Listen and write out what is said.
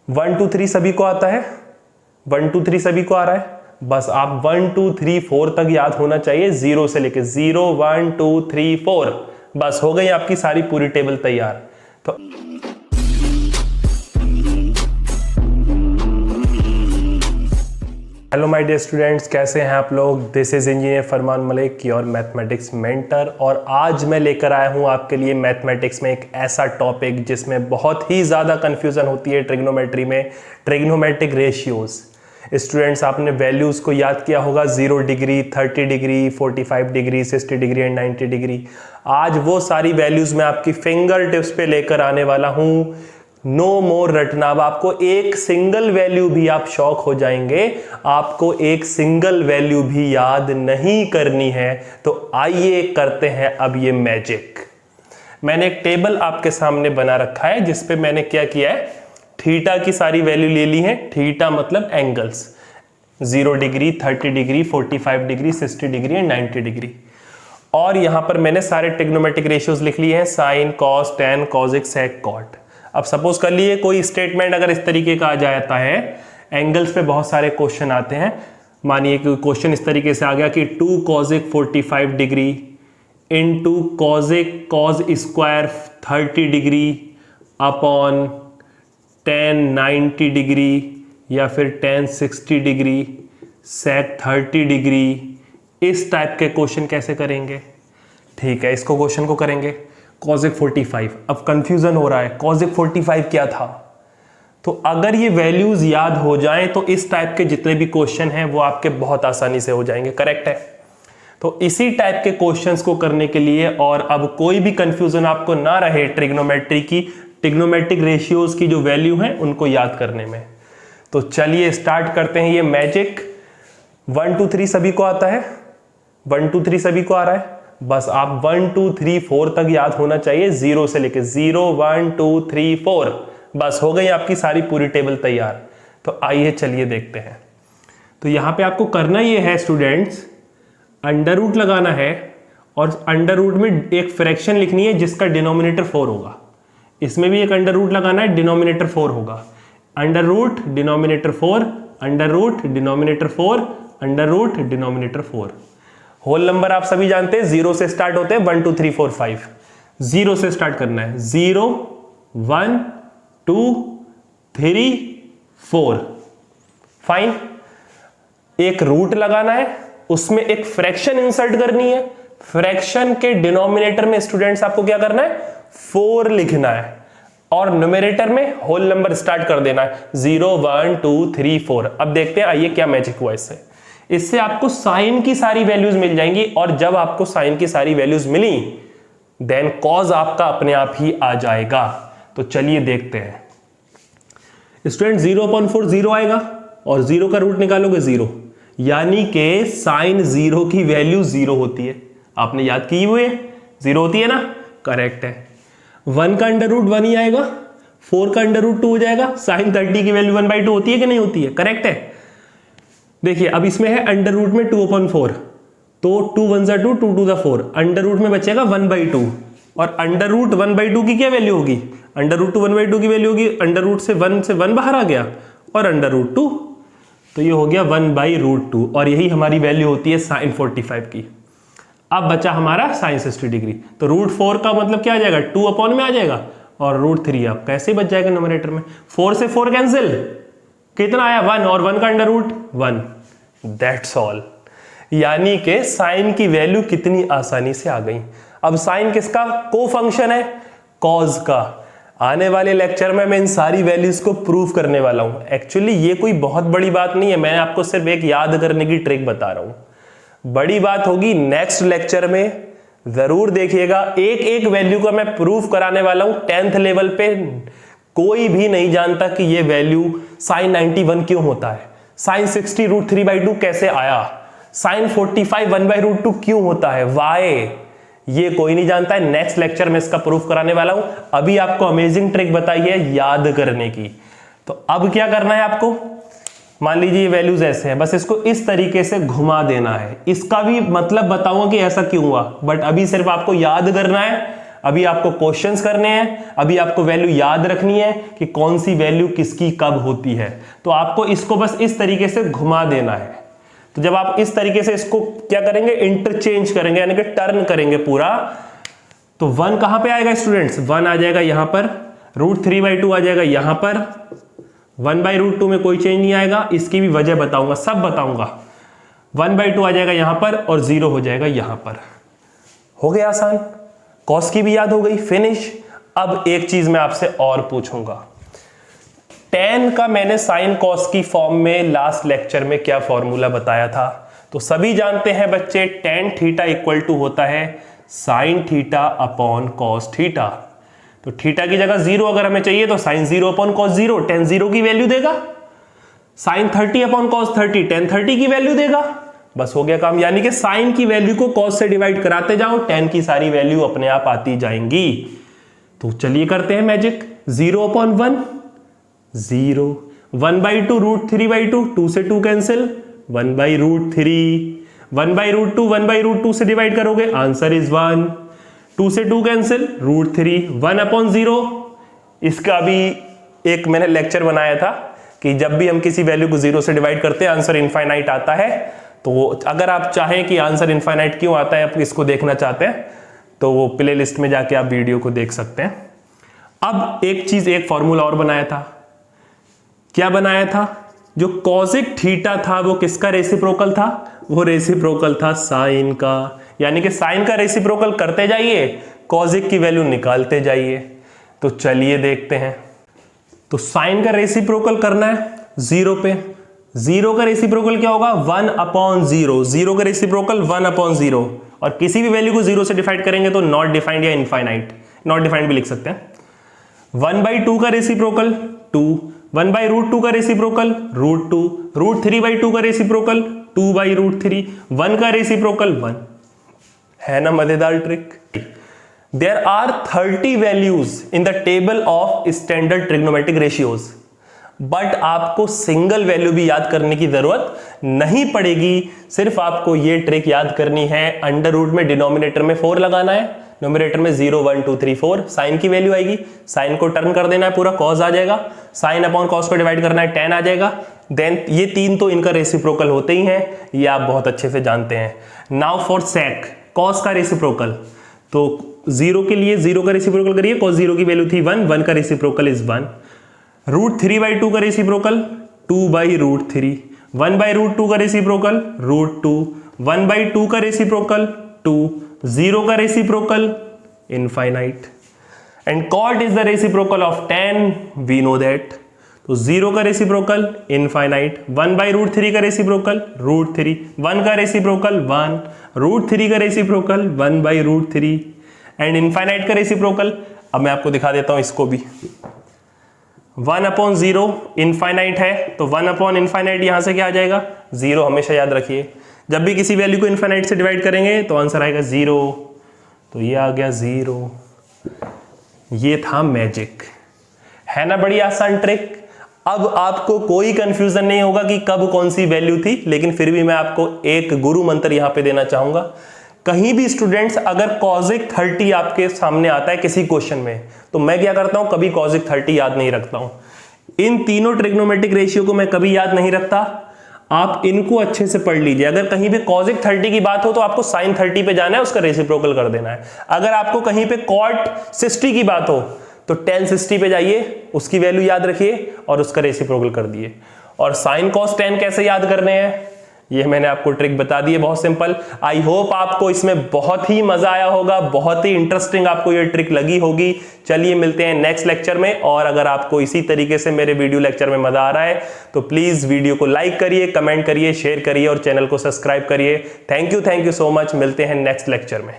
1 2 3 सभी को आता है, 1 2 3 सभी को आ रहा है। बस आप 1 2 3 4 तक याद होना चाहिए, 0 से लेके 0 1 2 3 4, बस हो गई आपकी सारी पूरी टेबल तैयार। तो हेलो माय डियर स्टूडेंट्स, कैसे हैं आप लोग। This is engineer Farman Malik, your mathematics mentor. और आज मैं लेकर आया हूं आपके लिए मैथमेटिक्स में एक ऐसा टॉपिक जिसमें बहुत ही ज़्यादा कंफ्यूजन होती है ट्रिग्नोमेट्री में, ट्रिग्नोमेट्रिक रेशियोज। स्टूडेंट्स, आपने वैल्यूज़ को याद किया होगा, 0 degree, 30 degree, 45 degree, 60 degree and 90 degree. आज वो सारी वैल्यूज़ मैं आपकी फिंगर टिप्स पे लेकर आने वाला हूँ। नो मोर रटना। अब आपको एक सिंगल वैल्यू भी आप शॉक हो जाएंगे, आपको एक सिंगल वैल्यू भी याद नहीं करनी है। तो आइए करते हैं अब ये मैजिक। मैंने एक टेबल आपके सामने बना रखा है जिसपे मैंने क्या किया है, थीटा की सारी वैल्यू ले ली है। थीटा मतलब angles, 0 degree, 30 degree, 45 degree, 60 degree and 90 degree. और यहां पर मैंने सारे ट्रिग्नोमेट्रिक रेशियोज लिख लिए हैं, साइन, कॉस, टेन, कॉजिक, सेक, कॉट। अब सपोज कर लिए कोई स्टेटमेंट अगर इस तरीके का आ जाता है, एंगल्स पे बहुत सारे क्वेश्चन आते हैं। मानिए कि क्वेश्चन इस तरीके से आ गया कि 2 कॉजिक 45 डिग्री इनटू कॉजिक cos square 30 degree upon 10 90 degree या फिर 10 60 डिग्री सेक 30 डिग्री। इस टाइप के क्वेश्चन कैसे करेंगे? ठीक है, इसको क्वेश्चन को करेंगे कॉजिक 45। अब कंफ्यूजन हो रहा है, कॉजिक 45 क्या था? तो अगर ये वैल्यूज याद हो जाएं तो इस टाइप के जितने भी क्वेश्चन हैं वो आपके बहुत आसानी से हो जाएंगे। करेक्ट है? तो इसी टाइप के क्वेश्चंस को करने के लिए, और अब कोई भी कंफ्यूजन आपको ना रहे ट्रिग्नोमेट्री की, ट्रिग्नोमेट्रिक रेशियोज की जो वैल्यू है उनको याद करने में, तो चलिए स्टार्ट करते हैं ये मैजिक। 1 2 3 सभी को आता है, 1 2 3 सभी को आ रहा है। बस आप 1 2 3 4 तक याद होना चाहिए, 0 से लेके 0 1 2 3 4, बस हो गई आपकी सारी पूरी टेबल तैयार। तो आइए चलिए देखते हैं। तो यहां पे आपको करना ये है स्टूडेंट्स, अंडर रूट लगाना है और अंडर रूट में एक फ्रैक्शन लिखनी है जिसका डिनोमिनेटर 4 होगा। इसमें भी एक अंडर रूट लगाना है, डिनोमिनेटर 4 होगा। Under root denominator 4, under root denominator 4, under root denominator 4। Whole number आप सभी जानते हैं 0 से स्टार्ट होते हैं, 1 2 3 4 5। 0 से स्टार्ट करना है, 0 1 2 3 4। फाइन। एक रूट लगाना है, उसमें एक फ्रैक्शन इंसर्ट करनी है। फ्रैक्शन के डिनोमिनेटर में स्टूडेंट्स आपको क्या करना है, 4 लिखना है, और न्यूमरेटर में होल नंबर स्टार्ट कर देना है, 0 1 2 3 4। अब देखते हैं आइए क्या मैजिक हुआ इससे आपको साइन की सारी वैल्यूज मिल जाएंगी, और जब आपको साइन की सारी वैल्यूज मिली देन कॉज आपका अपने आप ही आ जाएगा। तो चलिए देखते हैं। स्टूडेंट 0/4 0 आएगा और 0 का रूट निकालोगे 0, यानी कि साइन 0 की वैल्यू 0 होती है। आपने याद की हुई है, 0 होती है ना? करेक्ट है। 1 का अंडर रूट 1 ही आएगा, 4 का अंडर रूट 2 हो जाएगा। साइन 30 की वैल्यू 1/2 होती है कि नहीं होती है? करेक्ट है। देखिए अब इसमें है अंडर रूट में 2/4, तो 2 1 2 2 2 4, अंडर रूट में बचेगा 1/2, और अंडर रूट 1/2 की क्या वैल्यू होगी? अंडर रूट 1/2 की वैल्यू होगी, अंडर रूट से 1 बाहर आ गया और अंडर रूट 2, तो ये हो गया 1/√2, और यही हमारी वैल्यू होती है साइन 45 की। अब बचा हमारा साइन 60 डिग्री, तो √4 का मतलब क्या आ जाएगा, 2 अपॉन में आ जाएगा, और √3 अब कैसे बच जाएगा न्यूमरेटर में, 4 से 4 कैंसिल, कितना आया 1, और 1 का अंडर रूट 1। That's all. यानी कि साइन की वैल्यू कितनी आसानी से आ गई। अब साइन किसका को फंक्शन है? कॉज का। आने वाले लेक्चर में मैं इन सारी वैल्यूज को प्रूव करने वाला हूं। एक्चुअली ये कोई बहुत बड़ी बात नहीं है, मैं आपको सिर्फ एक याद करने की ट्रिक बता रहा हूं। बड़ी बात होगी नेक्स्ट लेक्चर में, जरूर देखिएगा। एक एक वैल्यू का मैं प्रूफ कराने वाला हूं। 10th लेवल पे कोई भी नहीं जानता कि ये वैल्यू साइन 91 क्यों होता है, साइन 60 √3/2 कैसे आया, साइन 45 1/√2 क्यों होता है, वाई, ये कोई नहीं जानता है। नेक्स्ट लेक्चर में इसका प्रूफ कराने वाला हूं। अभी आपको अमेजिंग ट्रिक बताई है याद करने की। तो अब क्या करना है आपको, मान लीजिए ये वैल्यूज ऐसे हैं, बस इसको इस तरीके से घुमा देना है। इसका भी मतलब बताऊंगा कि ऐसा क्यों हुआ, बट अभी सिर्फ आपको याद करना है। अभी आपको क्वेश्चंस करने हैं, अभी आपको वैल्यू याद रखनी है कि कौन सी वैल्यू किसकी कब होती है। तो आपको इसको बस इस तरीके से घुमा देना है। तो जब आप इस तरीके से इसको क्या करेंगे, इंटरचेंज करेंगे, यानी कि टर्न करेंगे पूरा, तो 1 कहां पे आएगा स्टूडेंट्स, 1 आ जाएगा यहां पर, √3/2 आ जाएगा यहां पर, 1/√2 में कोई चेंज नहीं आएगा, इसकी भी वजह बताऊंगा, सब बताऊंगा। 1/2 आ जाएगा यहां पर और 0 हो जाएगा यहां पर। हो गया आसान, कॉस की भी याद हो गई, फिनिश। अब एक चीज मैं आपसे और पूछूंगा, tan का मैंने साइन कॉस की फॉर्म में लास्ट लेक्चर में क्या फॉर्मूला बताया था? तो सभी जानते हैं बच्चे, tan थीटा इक्वल टू होता है sine theta upon cos theta. तो थीटा की जगह 0 अगर हमें चाहिए तो साइन 0 अपॉन कॉस 0, tan 0 की वैल्यू देगा। साइन 30 अपॉन कॉस 30, tan 30 की वैल्यू देगा। बस हो गया काम, यानी कि साइन की वैल्यू को कॉस से डिवाइड कराते जाओ, tan की सारी वैल्यू अपने आप आती जाएंगी। तो चलिए करते हैं मैजिक। 0 अपॉन 1 0, 1/2 √3/2, 2 से 2 कैंसिल, 1/√3, 1/√2 1/√2 से डिवाइड करोगे, आंसर इज 1, 2 से 2 कैंसिल, √3, 1/0। इसका भी एक मैंने लेक्चर बनाया था कि जब भी हम किसी वैल्यू को 0 से डिवाइड करते हैं आंसर इनफाइनाइट आता है। तो अगर आप चाहें कि आंसर इनफाइनाइट क्यों आता है, आप इसको देखना चाहते हैं, तो वो प्ले लिस्ट में जाके आप वीडियो को देख सकते हैं। अब एक फॉर्मूला और बनाया था। क्या बनाया था? जो कॉजिक थीटा था वो किसका रेसिप्रोकल था? वो रेसिप्रोकल था साइन का, यानी कि साइन का रेसिप्रोकल करते जाइए, कॉजिक की वैल्यू निकालते जाइए। तो चलिए देखते हैं। तो साइन का रेसिप्रोकल करना है 0 पे, 0 का रेसिप्रोकल क्या होगा, 1/0, 0 का रेसिप्रोकल 1/0, और किसी भी वैल्यू को 0 से डिफाइंड करेंगे तो नॉट डिफाइंड या इनफाइनाइट, नॉट डिफाइंड भी लिख सकते हैं। 1/2 का रेसिप्रोकल 2, 1/√2 का रेसिप्रोकल √2, √3/2 का रेसिप्रोकल 2/√3, 1 का रेसिप्रोकल 1। है ना मजेदार trick? There are 30 values in the table of standard trigonometric ratios, but आपको सिंगल वैल्यू भी याद करने की जरूरत नहीं पड़ेगी। सिर्फ आपको ये ट्रिक याद करनी है, अंडर रूट में डिनोमिनेटर में 4 लगाना है, नोमिनेटर में 0 1 2 3 4, साइन की वैल्यू आएगी, साइन को टर्न कर देना है पूरा, कॉस आ जाएगा, साइन अपॉन कॉस को डिवाइड करना है, tan आ जाएगा। देन ये 3 तो इनका रेसिप्रोकल होते ही हैं, ये आप बहुत अच्छे से जानते हैं। नाउ फॉर सेक, कॉस का रेसिप्रोकल, तो 0 के लिए 0 का रेसिप्रोकल करिए, cos 0 की वैल्यू थी 1, 1 का रेसिप्रोकल इज 1, √3/2 का रेसिप्रोकल 2/√3, 1/√2 का रेसिप्रोकल √2, 1/2 का रेसिप्रोकल 2, 0 का reciprocal infinite, and cot is the reciprocal of tan, we know that. तो 0 का रेसिप्रोकल इनफाइनाइट, 1/√3 का रेसिप्रोकल √3, 1 का रेसिप्रोकल 1, √3 का रेसिप्रोकल 1/√3, एंड इनफाइनाइट का रेसिप्रोकल, अब मैं आपको दिखा देता हूं इसको भी। 1/0 इनफाइनाइट है, तो 1/इनफाइनाइट यहां से क्या आ जाएगा, 0। हमेशा याद रखिए, जब भी किसी वैल्यू को इनफाइनाइट से डिवाइड करेंगे तो आंसर आएगा 0, तो ये आ गया 0। ये था मैजिक, है ना बड़ी आसान ट्रिक। अब आपको कोई कंफ्यूजन नहीं होगा कि कब कौन सी वैल्यू थी, लेकिन फिर भी मैं आपको एक गुरु मंत्र यहां पे देना चाहूंगा। कहीं भी स्टूडेंट्स अगर कॉजिक 30 आपके सामने आता है किसी क्वेश्चन में, तो मैं क्या करता हूं, कभी कॉजिक 30 याद नहीं रखता हूं। इन तीनों ट्रिग्नोमेट्रिक रेशियो को मैं कभी याद नहीं रखता, आप इनको अच्छे से पढ़ लीजिए। अगर कहीं पे कॉजिक 30 की बात हो तो आपको साइन 30 पे जाना है, उसका रेसिप्रोकल कर देना है। अगर आपको कहीं पे कॉट 60 की बात हो तो tan 60 पे जाइए, उसकी वैल्यू याद रखिए और उसका रेसिप्रोकल कर दिए। और साइन कॉस tan कैसे याद करने हैं, ये मैंने आपको ट्रिक बता दी है, बहुत सिंपल। आई होप आपको इसमें बहुत ही मजा आया होगा, बहुत ही इंटरेस्टिंग आपको ये ट्रिक लगी होगी। चलिए मिलते हैं नेक्स्ट लेक्चर में, और अगर आपको इसी तरीके से मेरे वीडियो लेक्चर में मजा आ रहा है तो प्लीज वीडियो को लाइक करिए, कमेंट करिए, शेयर करिए और चैनल को सब्सक्राइब करिए। Thank you so much. मिलते हैं नेक्स्ट लेक्चर में।